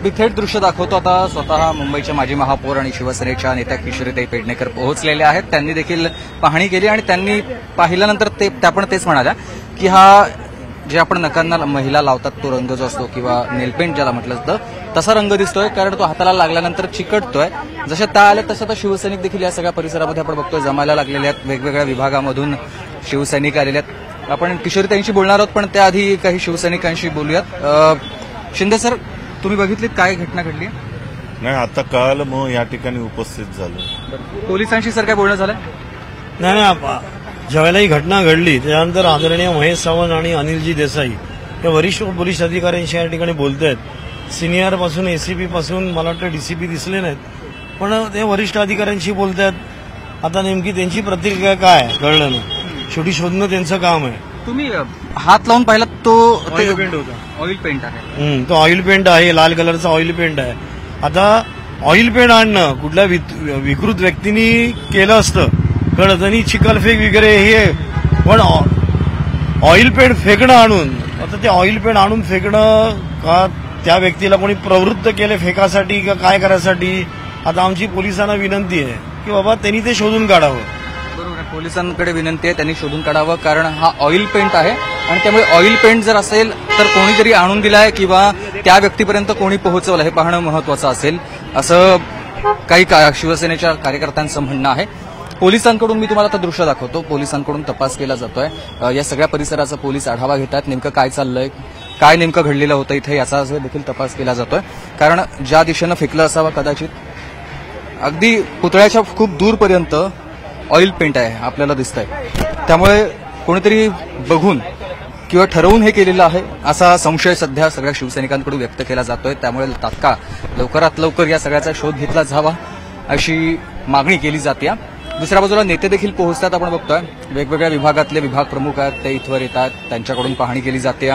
मी थेट दृश्य दाखवतो आता। स्वतः मुंबईच्या माजी महापौर आणि शिवसेनेच्या नेत्या किशोरीताई पेडणेकर पोहोचलेल्या आहेत। त्यांनी देखील पाहणी केली आणि त्यांनी पाहिल्यानंतर त्या पण तेच म्हणाल्या की हा जे आपण नकांना महिला लावतात तो रंग जो असतो किंवा नेलपेंट ज्याला म्हटलं जातं तसा रंग दिसतोय, कारण तो हाताला लागल्यानंतर चिकटतोय। जशा त्या आल्या तसं आता शिवसैनिक देखील या सगळ्या परिसरामध्ये आपण बघतोय जमायला लागलेले आहेत। वेगवेगळ्या विभागामधून शिवसैनिक आलेले आहेत। आपण किशोरीताईंशी बोलणार आहोत, पण त्याआधी काही शिवसैनिकांशी बोलूयात। शिंदे सर, तुम्ही बघितलीत काय घटना घडली? नाही, आता काल मग या ठिकाणी उपस्थित झालं। पोलिसांशी सर काय बोलणं झालं? नाही, ज्यावेळेला ही घटना घडली त्यानंतर आदरणीय महेश सावंत आणि अनिलजी देसाई या वरिष्ठ पोलीस अधिकाऱ्यांशी या ठिकाणी बोलतायत। सिनियर पासून एसीपी पासून मला वाटतं डीसीपी दिसले नाहीत, पण ते वरिष्ठ अधिकाऱ्यांशी बोलतायत। आता नेमकी त्यांची प्रतिक्रिया काय कळलं नाही, शेवटी शोधणं त्यांचं काम आहे। तुम्ही हात लावून पाहिलात तो ऑइल पेंट होता, ऑइल पेंट आहे तो ऑइल पेंट आहे, लाल कलरचा ऑइल पेंट आहे। आता ऑइल पेंट आणणं कुठल्या विकृत व्यक्तींनी केलं असतं कळत आणि चिखलफेक वगैरे हे, पण ऑइल पेंट फेकणं आणून, आता ते ऑइल पेंट आणून फेकणं का त्या व्यक्तीला कोणी प्रवृत्त केले फेकासाठी का काय करायसाठी? आता आमची पोलिसांना विनंती आहे की बाबा त्यांनी ते शोधून काढावं। बरोबर, पोलिसांकडे विनंती आहे त्यांनी शोधून काढावं, कारण हा ऑइल पेंट आहे आणि त्यामुळे ऑइल पेंट जर असेल तर कोणीतरी आणून दिलाय किंवा त्या व्यक्तीपर्यंत कोणी पोहोचवलं हे पाहणं महत्वाचं असेल, असं काही शिवसेनेच्या कार्यकर्त्यांचं म्हणणं आहे। पोलिसांकडून मी तुम्हाला आता दृश्य दाखवतो। पोलिसांकडून तपास केला जातोय, या सगळ्या परिसराचा पोलीस आढावा घेतात, नेमकं काय चाललंय, काय नेमकं घडलेलं होतं इथे याचा देखील तपास केला जातोय। कारण ज्या दिशेनं फेकलं असावं कदाचित अगदी पुतळ्याच्या खूप दूरपर्यंत ऑइल पेंट आहे आपल्याला दिसतंय, त्यामुळे कोणीतरी बघून किंवा ठरवून हे केलेलं आहे असा संशय सध्या सगळ्या शिवसैनिकांकडून व्यक्त केला जातोय। त्यामुळे तात्काळ लवकरात लवकर या सगळ्याचा शोध घेतला जावा अशी मागणी केली जाते। दुसऱ्या बाजूला नेते देखील पोहोचतात, आपण बघतोय वेगवेगळ्या विभागातले विभाग प्रमुख आहेत ते इथवर येतात, त्यांच्याकडून पाहणी केली जाते।